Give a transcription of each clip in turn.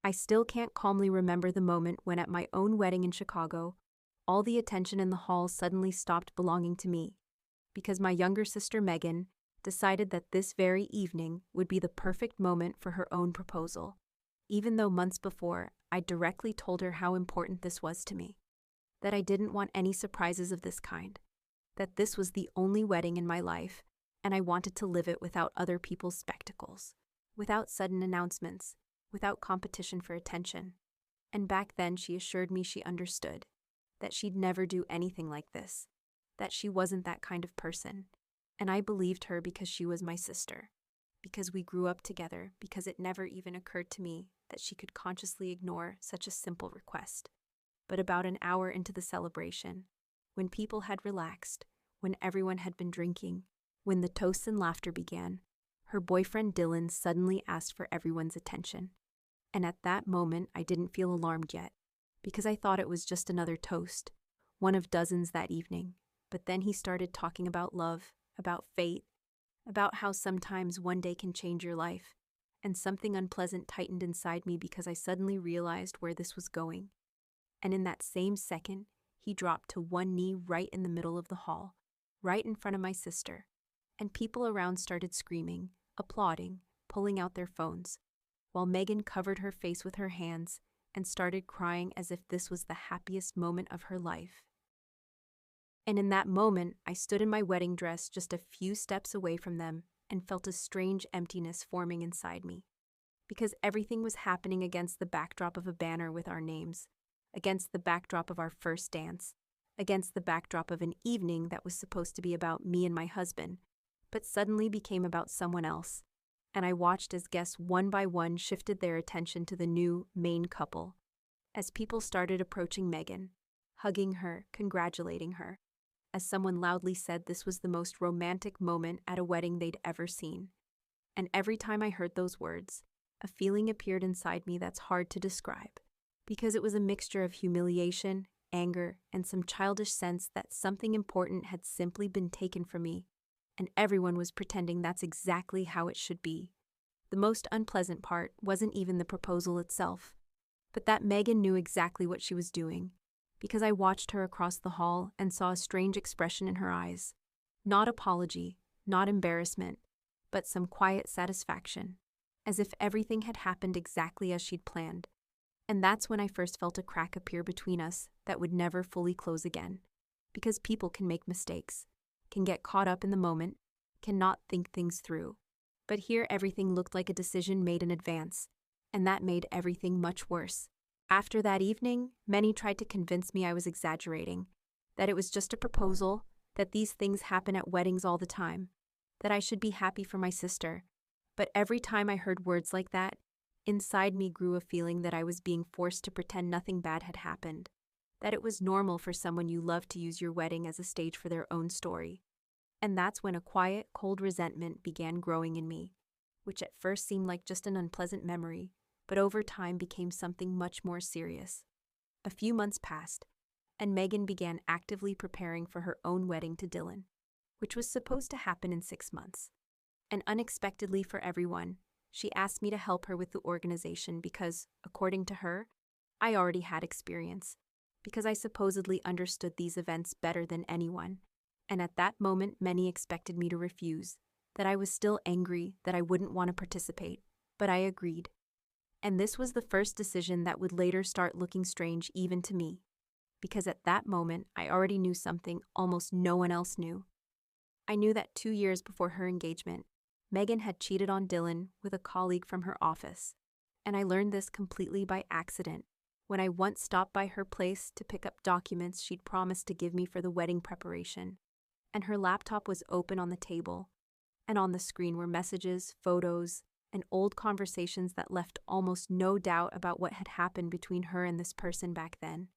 I still can't calmly remember the moment when at my own wedding in Chicago, all the attention in the hall suddenly stopped belonging to me, because my younger sister Megan decided that this very evening would be the perfect moment for her own proposal, even though months before I directly told her how important this was to me, that I didn't want any surprises of this kind, that this was the only wedding in my life, and I wanted to live it without other people's spectacles, without sudden announcements, without competition for attention. And back then she assured me she understood, that she'd never do anything like this, that she wasn't that kind of person. And I believed her because she was my sister, because we grew up together, because it never even occurred to me that she could consciously ignore such a simple request. But about an hour into the celebration, when people had relaxed, when everyone had been drinking, when the toasts and laughter began, her boyfriend Dylan suddenly asked for everyone's attention. And at that moment, I didn't feel alarmed yet, because I thought it was just another toast, one of dozens that evening. But then he started talking about love, about fate, about how sometimes one day can change your life, and something unpleasant tightened inside me because I suddenly realized where this was going. And in that same second, he dropped to one knee right in the middle of the hall, right in front of my sister, and people around started screaming, applauding, pulling out their phones, while Megan covered her face with her hands and started crying as if this was the happiest moment of her life. And in that moment, I stood in my wedding dress just a few steps away from them and felt a strange emptiness forming inside me, because everything was happening against the backdrop of a banner with our names, against the backdrop of our first dance, against the backdrop of an evening that was supposed to be about me and my husband, but suddenly became about someone else. And I watched as guests one by one shifted their attention to the new main couple, as people started approaching Megan, hugging her, congratulating her, as someone loudly said this was the most romantic moment at a wedding they'd ever seen. And every time I heard those words, a feeling appeared inside me that's hard to describe, because it was a mixture of humiliation, anger, and some childish sense that something important had simply been taken from me, and everyone was pretending that's exactly how it should be. The most unpleasant part wasn't even the proposal itself, but that Megan knew exactly what she was doing, because I watched her across the hall and saw a strange expression in her eyes. Not apology, not embarrassment, but some quiet satisfaction, as if everything had happened exactly as she'd planned. And that's when I first felt a crack appear between us that would never fully close again, because people can make mistakes, can get caught up in the moment, cannot think things through. But here everything looked like a decision made in advance, and that made everything much worse. After that evening, many tried to convince me I was exaggerating, that it was just a proposal, that these things happen at weddings all the time, that I should be happy for my sister. But every time I heard words like that, inside me grew a feeling that I was being forced to pretend nothing bad had happened, that it was normal for someone you love to use your wedding as a stage for their own story. And that's when a quiet, cold resentment began growing in me, which at first seemed like just an unpleasant memory, but over time became something much more serious. A few months passed, and Megan began actively preparing for her own wedding to Dylan, which was supposed to happen in 6 months. And unexpectedly for everyone, she asked me to help her with the organization because, according to her, I already had experience, because I supposedly understood these events better than anyone. And at that moment, many expected me to refuse, that I was still angry, that I wouldn't want to participate, but I agreed. And this was the first decision that would later start looking strange even to me, because at that moment I already knew something almost no one else knew. I knew that 2 years before her engagement, Megan had cheated on Dylan with a colleague from her office, and I learned this completely by accident when I once stopped by her place to pick up documents she'd promised to give me for the wedding preparation, and her laptop was open on the table, and on the screen were messages, photos, and old conversations that left almost no doubt about what had happened between her and this person back then.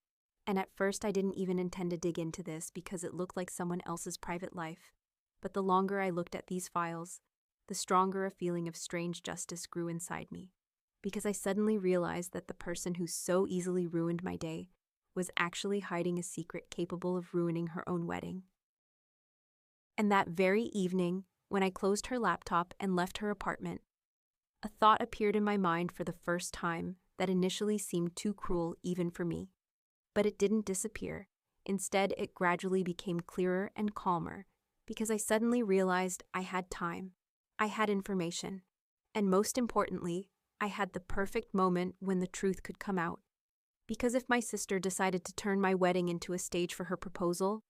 And at first I didn't even intend to dig into this because it looked like someone else's private life. But the longer I looked at these files, the stronger a feeling of strange justice grew inside me, because I suddenly realized that the person who so easily ruined my day was actually hiding a secret capable of ruining her own wedding. And that very evening, when I closed her laptop and left her apartment, a thought appeared in my mind for the first time that initially seemed too cruel even for me. But it didn't disappear. Instead, it gradually became clearer and calmer, because I suddenly realized I had time, I had information, and most importantly, I had the perfect moment when the truth could come out. Because if my sister decided to turn my wedding into a stage for her proposal,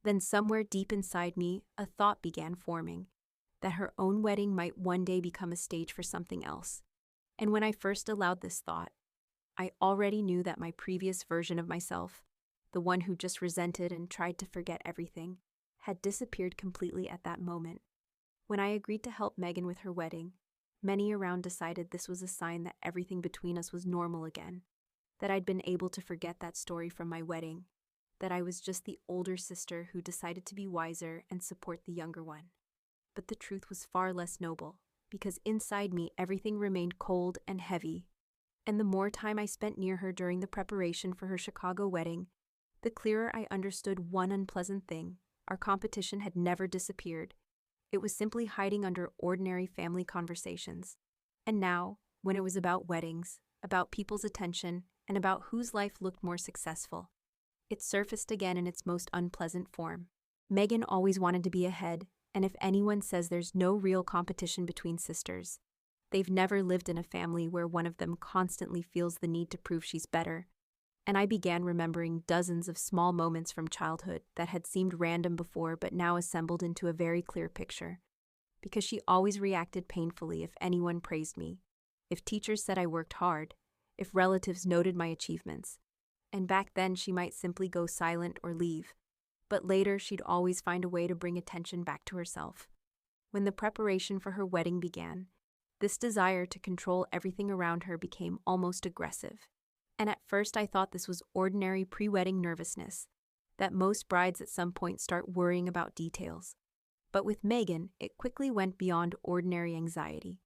then somewhere deep inside me, a thought began forming, that her own wedding might one day become a stage for something else. And when I first allowed this thought, I already knew that my previous version of myself, the one who just resented and tried to forget everything, had disappeared completely at that moment. When I agreed to help Megan with her wedding, many around decided this was a sign that everything between us was normal again, that I'd been able to forget that story from my wedding, that I was just the older sister who decided to be wiser and support the younger one. But the truth was far less noble, because inside me everything remained cold and heavy. And the more time I spent near her during the preparation for her Chicago wedding, the clearer I understood one unpleasant thing. Our competition had never disappeared. It was simply hiding under ordinary family conversations. And now, when it was about weddings, about people's attention, and about whose life looked more successful, it surfaced again in its most unpleasant form. Megan always wanted to be ahead, and if anyone says there's no real competition between sisters, they've never lived in a family where one of them constantly feels the need to prove she's better. And I began remembering dozens of small moments from childhood that had seemed random before but now assembled into a very clear picture. Because she always reacted painfully if anyone praised me, if teachers said I worked hard, if relatives noted my achievements. And back then she might simply go silent or leave, but later she'd always find a way to bring attention back to herself. When the preparation for her wedding began, this desire to control everything around her became almost aggressive. And at first I thought this was ordinary pre-wedding nervousness, that most brides at some point start worrying about details. But with Megan, it quickly went beyond ordinary anxiety,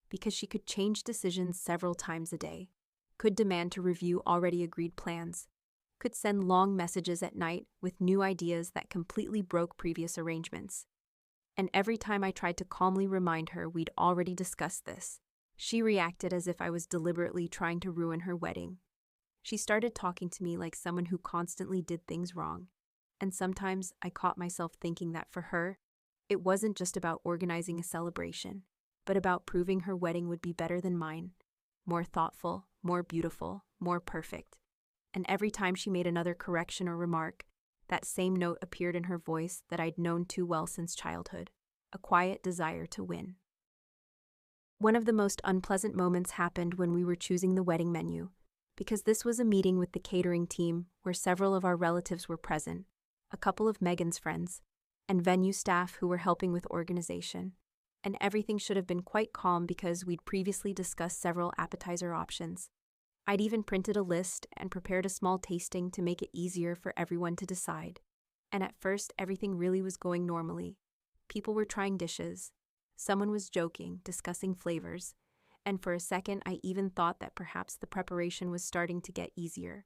because she could change decisions several times a day, could demand to review already agreed plans, could send long messages at night with new ideas that completely broke previous arrangements. And every time I tried to calmly remind her we'd already discussed this, she reacted as if I was deliberately trying to ruin her wedding. She started talking to me like someone who constantly did things wrong, and sometimes I caught myself thinking that for her, it wasn't just about organizing a celebration, but about proving her wedding would be better than mine, more thoughtful, more beautiful, more perfect. And every time she made another correction or remark, that same note appeared in her voice that I'd known too well since childhood, a quiet desire to win. One of the most unpleasant moments happened when we were choosing the wedding menu, because this was a meeting with the catering team where several of our relatives were present, a couple of Megan's friends, and venue staff who were helping with organization. And everything should have been quite calm because we'd previously discussed several appetizer options. I'd even printed a list and prepared a small tasting to make it easier for everyone to decide. And at first, everything really was going normally. People were trying dishes. Someone was joking, discussing flavors. And for a second, I even thought that perhaps the preparation was starting to get easier.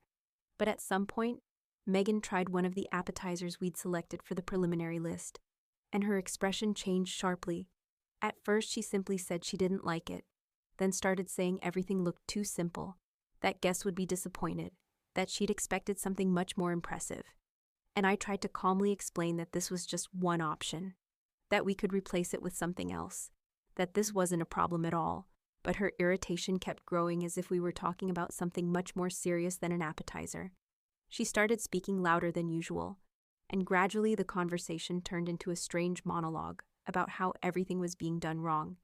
But at some point, Megan tried one of the appetizers we'd selected for the preliminary list, and her expression changed sharply. At first, she simply said she didn't like it, then started saying everything looked too simple, that guests would be disappointed, that she'd expected something much more impressive. And I tried to calmly explain that this was just one option, that we could replace it with something else, that this wasn't a problem at all. But her irritation kept growing as if we were talking about something much more serious than an appetizer. She started speaking louder than usual, and gradually the conversation turned into a strange monologue about how everything was being done wrong,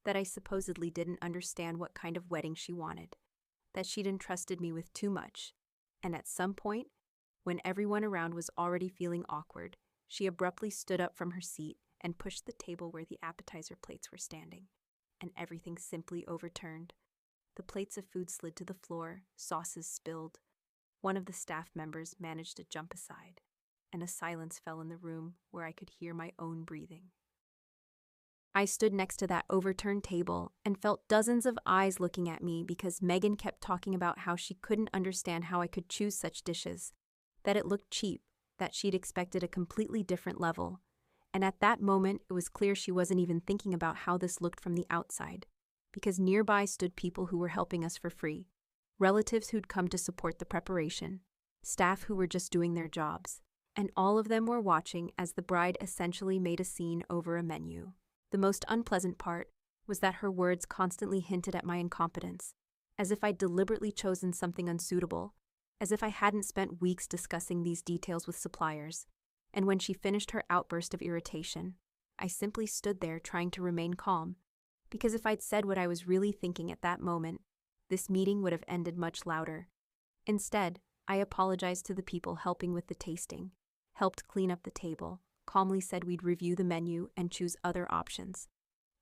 that I supposedly didn't understand what kind of wedding she wanted, that she'd entrusted me with too much. And at some point, when everyone around was already feeling awkward, she abruptly stood up from her seat and pushed the table where the appetizer plates were standing. And everything simply overturned. The plates of food slid to the floor, sauces spilled. One of the staff members managed to jump aside, and a silence fell in the room where I could hear my own breathing. I stood next to that overturned table and felt dozens of eyes looking at me because Megan kept talking about how she couldn't understand how I could choose such dishes, that it looked cheap, that she'd expected a completely different level. And at that moment, it was clear she wasn't even thinking about how this looked from the outside, because nearby stood people who were helping us for free. relatives who'd come to support the preparation, staff who were just doing their jobs, and all of them were watching as the bride essentially made a scene over a menu. The most unpleasant part was that her words constantly hinted at my incompetence, as if I'd deliberately chosen something unsuitable, as if I hadn't spent weeks discussing these details with suppliers. And when she finished her outburst of irritation, I simply stood there trying to remain calm, because if I'd said what I was really thinking at that moment, this meeting would have ended much louder. Instead, I apologized to the people helping with the tasting, helped clean up the table, calmly said we'd review the menu and choose other options.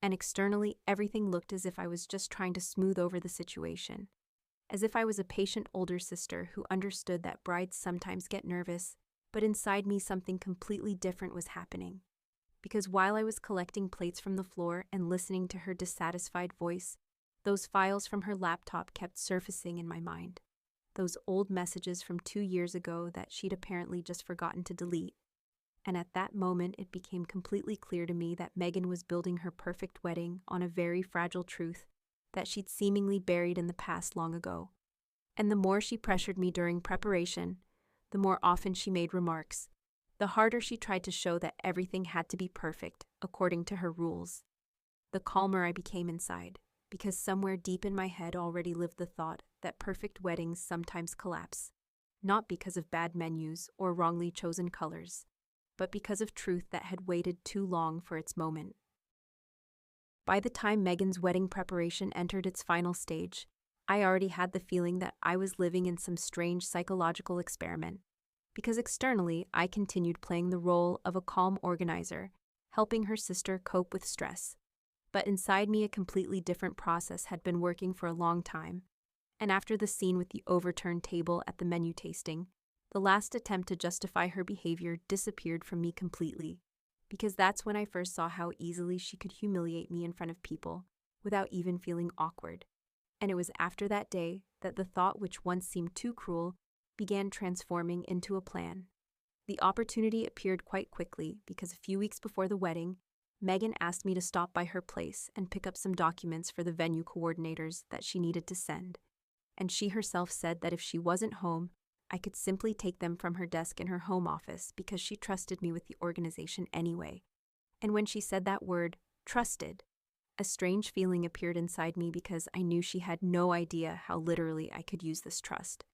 And externally, everything looked as if I was just trying to smooth over the situation, as if I was a patient older sister who understood that brides sometimes get nervous, but inside me something completely different was happening. Because while I was collecting plates from the floor and listening to her dissatisfied voice, those files from her laptop kept surfacing in my mind. Those old messages from 2 years ago that she'd apparently just forgotten to delete. And at that moment, it became completely clear to me that Megan was building her perfect wedding on a very fragile truth that she'd seemingly buried in the past long ago. And the more she pressured me during preparation, the more often she made remarks, the harder she tried to show that everything had to be perfect according to her rules. The calmer I became inside, because somewhere deep in my head already lived the thought that perfect weddings sometimes collapse, not because of bad menus or wrongly chosen colors, but because of truth that had waited too long for its moment. By the time Megan's wedding preparation entered its final stage, I already had the feeling that I was living in some strange psychological experiment, because externally I continued playing the role of a calm organizer, helping her sister cope with stress. But inside me a completely different process had been working for a long time, and after the scene with the overturned table at the menu tasting, the last attempt to justify her behavior disappeared from me completely, because that's when I first saw how easily she could humiliate me in front of people without even feeling awkward. And it was after that day that the thought which once seemed too cruel began transforming into a plan. The opportunity appeared quite quickly because a few weeks before the wedding, Megan asked me to stop by her place and pick up some documents for the venue coordinators that she needed to send. And she herself said that if she wasn't home, I could simply take them from her desk in her home office because she trusted me with the organization anyway. And when she said that word, trusted, a strange feeling appeared inside me because I knew she had no idea how literally I could use this trust.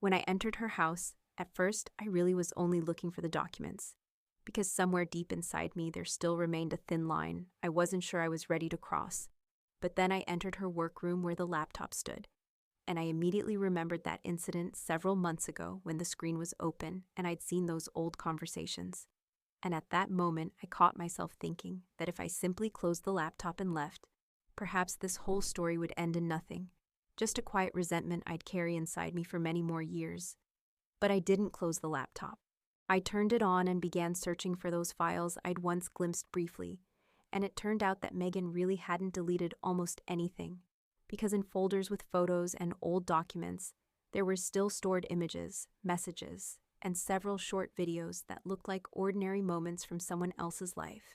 When I entered her house, at first I really was only looking for the documents, because somewhere deep inside me there still remained a thin line I wasn't sure I was ready to cross. But then I entered her workroom where the laptop stood, and I immediately remembered that incident several months ago when the screen was open and I'd seen those old conversations. And at that moment, I caught myself thinking that if I simply closed the laptop and left, perhaps this whole story would end in nothing, just a quiet resentment I'd carry inside me for many more years. But I didn't close the laptop. I turned it on and began searching for those files I'd once glimpsed briefly, and it turned out that Megan really hadn't deleted almost anything, because in folders with photos and old documents, there were still stored images, messages, and several short videos that looked like ordinary moments from someone else's life.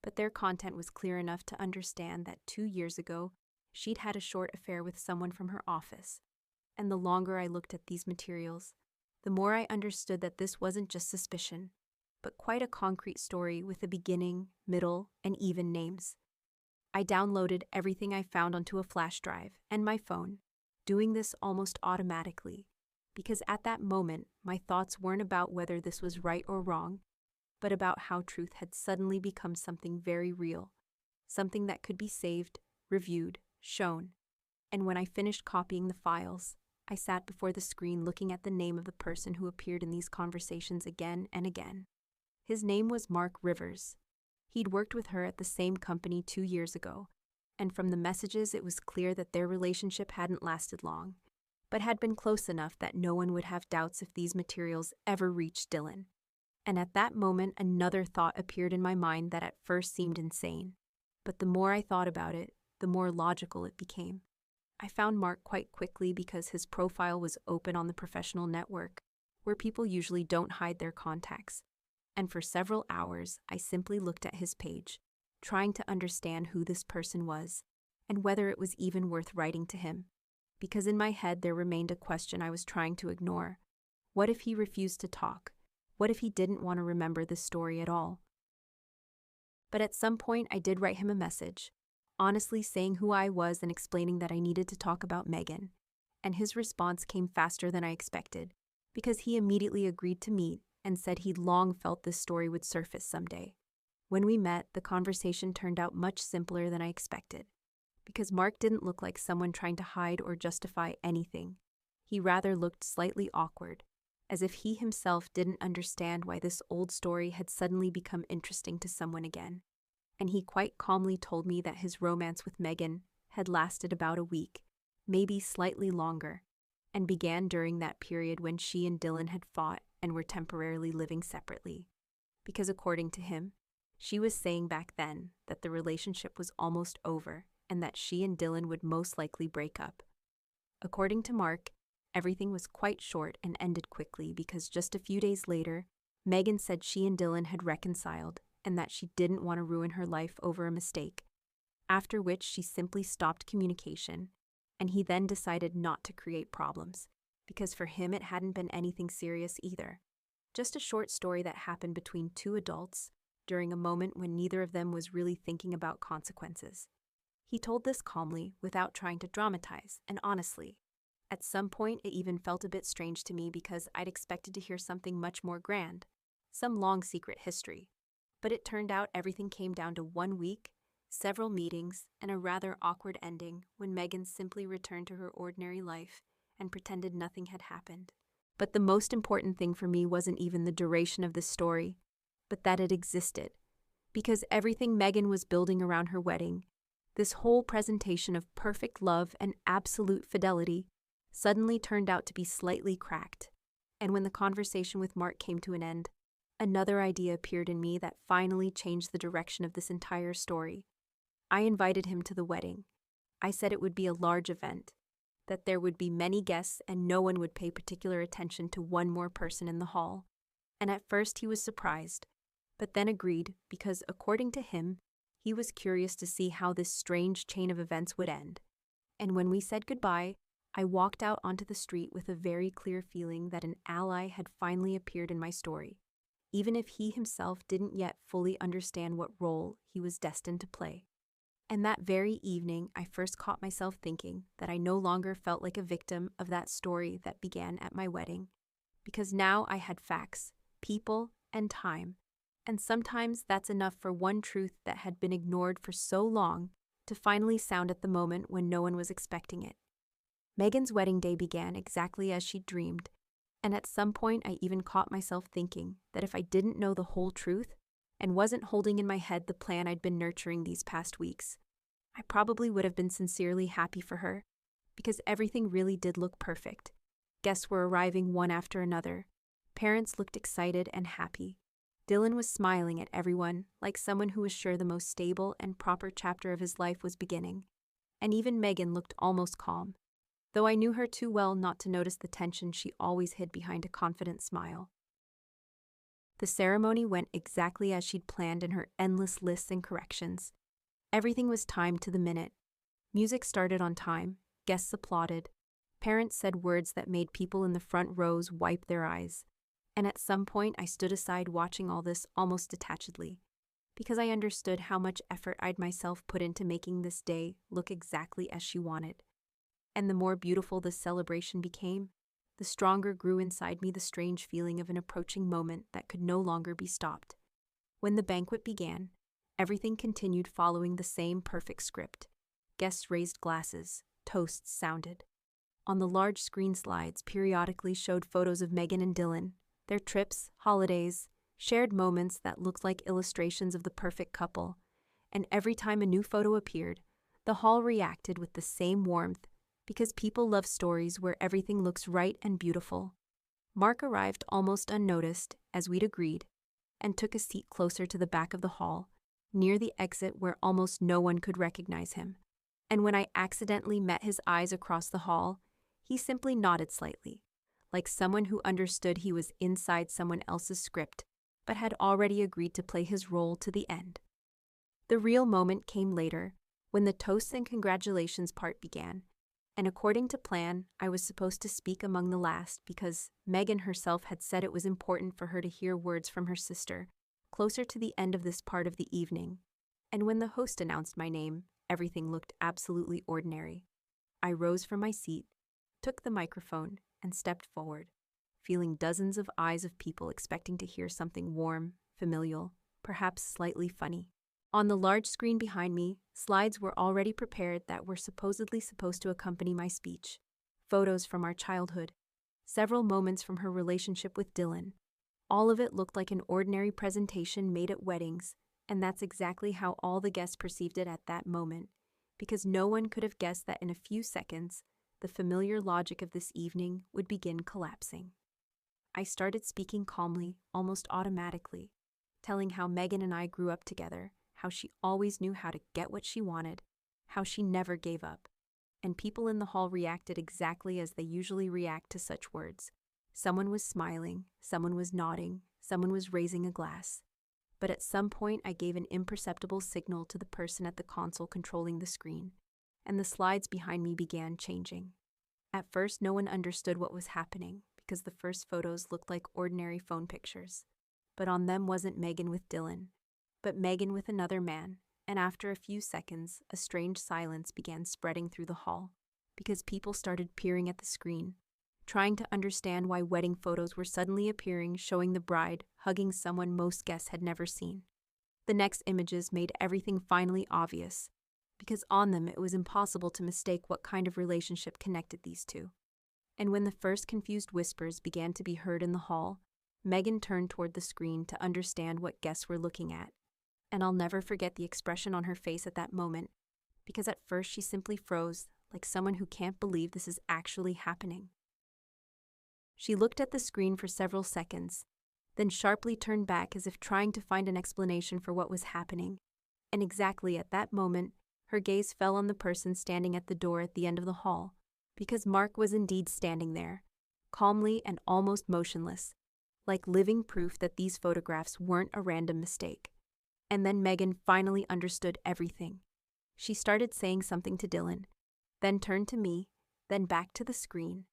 But their content was clear enough to understand that 2 years ago, she'd had a short affair with someone from her office. And the longer I looked at these materials, the more I understood that this wasn't just suspicion, but quite a concrete story with a beginning, middle, and even names. I downloaded everything I found onto a flash drive and my phone, doing this almost automatically, because at that moment, my thoughts weren't about whether this was right or wrong, but about how truth had suddenly become something very real, something that could be saved, reviewed, shown. And when I finished copying the files, I sat before the screen looking at the name of the person who appeared in these conversations again and again. His name was Mark Rivers. He'd worked with her at the same company 2 years ago, and from the messages it was clear that their relationship hadn't lasted long, but had been close enough that no one would have doubts if these materials ever reached Dylan. And at that moment, another thought appeared in my mind that at first seemed insane. But the more I thought about it, the more logical it became. I found Mark quite quickly because his profile was open on the professional network, where people usually don't hide their contacts. And for several hours, I simply looked at his page, trying to understand who this person was, and whether it was even worth writing to him. because in my head there remained a question I was trying to ignore. What if he refused to talk? What if he didn't want to remember this story at all? But at some point I did write him a message, honestly saying who I was and explaining that I needed to talk about Megan. And his response came faster than I expected, because he immediately agreed to meet and said he'd long felt this story would surface someday. When we met, the conversation turned out much simpler than I expected, because Mark didn't look like someone trying to hide or justify anything. He rather looked slightly awkward, as if he himself didn't understand why this old story had suddenly become interesting to someone again. And he quite calmly told me that his romance with Megan had lasted about a week, maybe slightly longer, and began during that period when she and Dylan had fought and were temporarily living separately. Because according to him, she was saying back then that the relationship was almost over and that she and Dylan would most likely break up. According to Mark, everything was quite short and ended quickly because just a few days later, Megan said she and Dylan had reconciled and that she didn't want to ruin her life over a mistake, after which she simply stopped communication, and he then decided not to create problems, because for him it hadn't been anything serious either. Just a short story that happened between two adults during a moment when neither of them was really thinking about consequences. He told this calmly, without trying to dramatize, and honestly, at some point it even felt a bit strange to me because I'd expected to hear something much more grand, some long secret history. But it turned out everything came down to 1 week, several meetings, and a rather awkward ending when Megan simply returned to her ordinary life and pretended nothing had happened. But the most important thing for me wasn't even the duration of this story, but that it existed. Because everything Megan was building around her wedding, this whole presentation of perfect love and absolute fidelity, suddenly turned out to be slightly cracked. And when the conversation with Mark came to an end, another idea appeared in me that finally changed the direction of this entire story. I invited him to the wedding. I said it would be a large event, that there would be many guests and no one would pay particular attention to one more person in the hall. And at first he was surprised, but then agreed because, according to him, he was curious to see how this strange chain of events would end. And when we said goodbye, I walked out onto the street with a very clear feeling that an ally had finally appeared in my story, even if he himself didn't yet fully understand what role he was destined to play. And that very evening, I first caught myself thinking that I no longer felt like a victim of that story that began at my wedding, because now I had facts, people, and time, and sometimes that's enough for one truth that had been ignored for so long to finally sound at the moment when no one was expecting it. Megan's wedding day began exactly as she'd dreamed, and at some point I even caught myself thinking that if I didn't know the whole truth and wasn't holding in my head the plan I'd been nurturing these past weeks, I probably would have been sincerely happy for her, because everything really did look perfect. Guests were arriving one after another. Parents looked excited and happy. Dylan was smiling at everyone like someone who was sure the most stable and proper chapter of his life was beginning. And even Megan looked almost calm, though I knew her too well not to notice the tension she always hid behind a confident smile. The ceremony went exactly as she'd planned in her endless lists and corrections. Everything was timed to the minute. Music started on time, guests applauded, parents said words that made people in the front rows wipe their eyes. And at some point I stood aside watching all this almost detachedly, because I understood how much effort I'd myself put into making this day look exactly as she wanted. And the more beautiful this celebration became, the stronger grew inside me the strange feeling of an approaching moment that could no longer be stopped. When the banquet began, everything continued following the same perfect script. Guests raised glasses, toasts sounded. On the large screen slides periodically showed photos of Megan and Dylan, their trips, holidays, shared moments that looked like illustrations of the perfect couple, and every time a new photo appeared, the hall reacted with the same warmth, because people love stories where everything looks right and beautiful. Mark arrived almost unnoticed, as we'd agreed, and took a seat closer to the back of the hall, near the exit where almost no one could recognize him. And when I accidentally met his eyes across the hall, he simply nodded slightly, like someone who understood he was inside someone else's script, but had already agreed to play his role to the end. The real moment came later, when the toasts and congratulations part began, And according to plan, I was supposed to speak among the last because Megan herself had said it was important for her to hear words from her sister closer to the end of this part of the evening. And when the host announced my name, everything looked absolutely ordinary. I rose from my seat, took the microphone, and stepped forward, feeling dozens of eyes of people expecting to hear something warm, familial, perhaps slightly funny. On the large screen behind me, slides were already prepared that were supposedly supposed to accompany my speech. Photos from our childhood, several moments from her relationship with Dylan. All of it looked like an ordinary presentation made at weddings, and that's exactly how all the guests perceived it at that moment, because no one could have guessed that in a few seconds, the familiar logic of this evening would begin collapsing. I started speaking calmly, almost automatically, telling how Megan and I grew up together, how she always knew how to get what she wanted, how she never gave up. And people in the hall reacted exactly as they usually react to such words. Someone was smiling, someone was nodding, someone was raising a glass. But at some point I gave an imperceptible signal to the person at the console controlling the screen, and the slides behind me began changing. At first no one understood what was happening, because the first photos looked like ordinary phone pictures. But on them wasn't Megan with Dylan, but Megan with another man, and after a few seconds, a strange silence began spreading through the hall, because people started peering at the screen, trying to understand why wedding photos were suddenly appearing showing the bride hugging someone most guests had never seen. The next images made everything finally obvious, because on them it was impossible to mistake what kind of relationship connected these two. And when the first confused whispers began to be heard in the hall, Megan turned toward the screen to understand what guests were looking at. And I'll never forget the expression on her face at that moment, because at first she simply froze, like someone who can't believe this is actually happening. She looked at the screen for several seconds, then sharply turned back as if trying to find an explanation for what was happening. And exactly at that moment, her gaze fell on the person standing at the door at the end of the hall, because Mark was indeed standing there, calmly and almost motionless, like living proof that these photographs weren't a random mistake. And then Megan finally understood everything. She started saying something to Dylan, then turned to me, then back to the screen,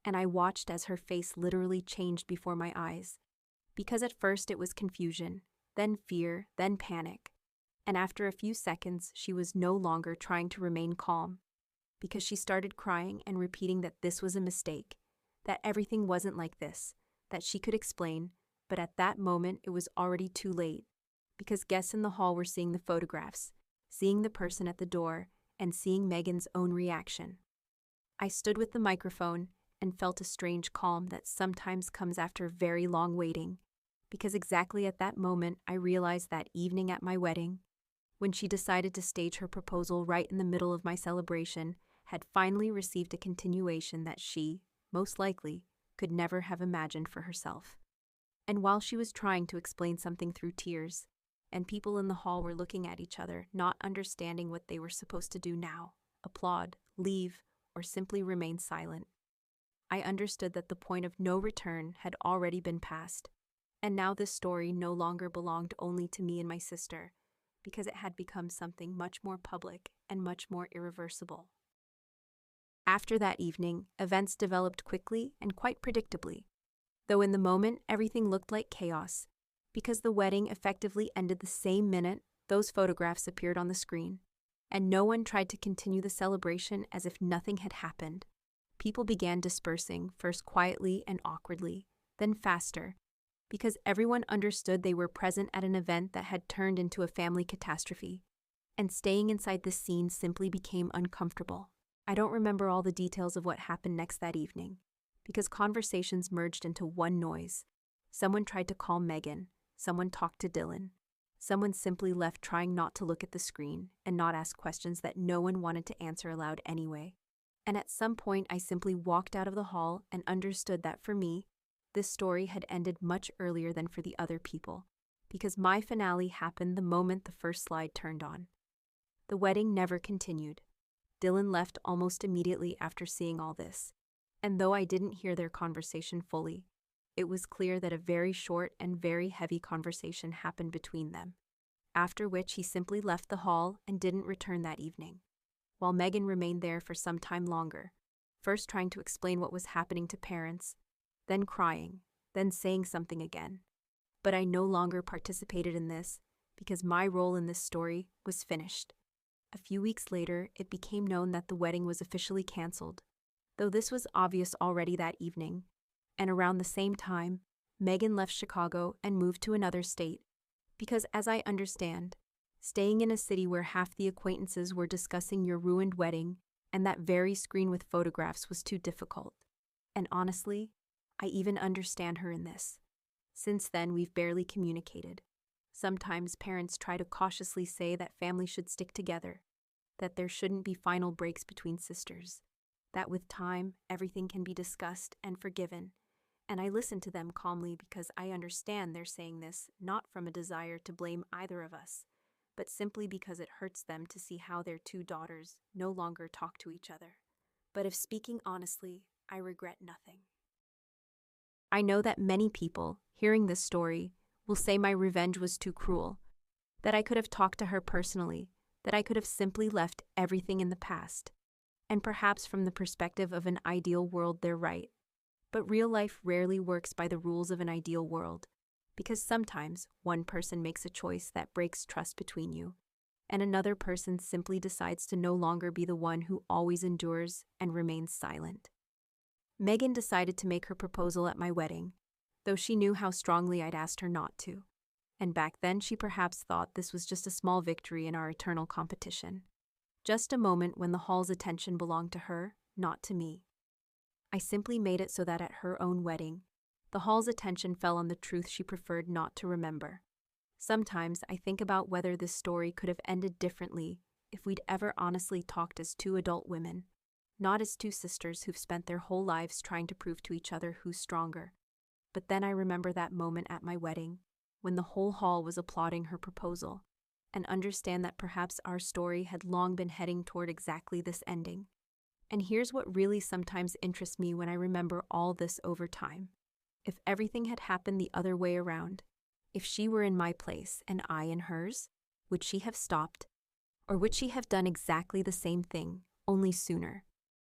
and I watched as her face literally changed before my eyes. Because at first it was confusion, then fear, then panic. And after a few seconds, she was no longer trying to remain calm, because she started crying and repeating that this was a mistake, that everything wasn't like this, that she could explain, but at that moment it was already too late, because guests in the hall were seeing the photographs, seeing the person at the door, and seeing Megan's own reaction. I stood with the microphone and felt a strange calm that sometimes comes after very long waiting, because exactly at that moment I realized that evening at my wedding, when she decided to stage her proposal right in the middle of my celebration, had finally received a continuation that she, most likely, could never have imagined for herself. And while she was trying to explain something through tears, and people in the hall were looking at each other, not understanding what they were supposed to do now, applaud, leave, or simply remain silent, I understood that the point of no return had already been passed, and now this story no longer belonged only to me and my sister, because it had become something much more public and much more irreversible. After that evening, events developed quickly and quite predictably, though in the moment everything looked like chaos, because the wedding effectively ended the same minute those photographs appeared on the screen, and no one tried to continue the celebration as if nothing had happened. People began dispersing, first quietly and awkwardly, then faster, because everyone understood they were present at an event that had turned into a family catastrophe, and staying inside the scene simply became uncomfortable. I don't remember all the details of what happened next that evening, because conversations merged into one noise. Someone tried to call Megan, someone talked to Dylan, someone simply left trying not to look at the screen and not ask questions that no one wanted to answer aloud anyway. And at some point I simply walked out of the hall and understood that for me, this story had ended much earlier than for the other people, because my finale happened the moment the first slide turned on. The wedding never continued. Dylan left almost immediately after seeing all this, and though I didn't hear their conversation fully, it was clear that a very short and very heavy conversation happened between them, after which he simply left the hall and didn't return that evening. while Megan remained there for some time longer, first trying to explain what was happening to parents, then crying, then saying something again. But I no longer participated in this because my role in this story was finished. A few weeks later, it became known that the wedding was officially canceled, though this was obvious already that evening. And around the same time, Megan left Chicago and moved to another state, because as I understand, staying in a city where half the acquaintances were discussing your ruined wedding and that very screen with photographs was too difficult. And honestly, I even understand her in this. Since then, we've barely communicated. Sometimes parents try to cautiously say that families should stick together, that there shouldn't be final breaks between sisters, that with time, everything can be discussed and forgiven. And I listen to them calmly because I understand they're saying this not from a desire to blame either of us, but simply because it hurts them to see how their two daughters no longer talk to each other. But if speaking honestly, I regret nothing. I know that many people, hearing this story, will say my revenge was too cruel, that I could have talked to her personally, that I could have simply left everything in the past. And perhaps from the perspective of an ideal world, they're right. But real life rarely works by the rules of an ideal world, because sometimes one person makes a choice that breaks trust between you, and another person simply decides to no longer be the one who always endures and remains silent. Megan decided to make her proposal at my wedding, though she knew how strongly I'd asked her not to. And back then she perhaps thought this was just a small victory in our eternal competition. Just a moment when the hall's attention belonged to her, not to me. I simply made it so that at her own wedding, the hall's attention fell on the truth she preferred not to remember. Sometimes I think about whether this story could have ended differently if we'd ever honestly talked as two adult women, not as two sisters who've spent their whole lives trying to prove to each other who's stronger. But then I remember that moment at my wedding, when the whole hall was applauding her proposal, and understand that perhaps our story had long been heading toward exactly this ending. And here's what really sometimes interests me when I remember all this over time. If everything had happened the other way around, if she were in my place and I in hers, would she have stopped? Or would she have done exactly the same thing, only sooner?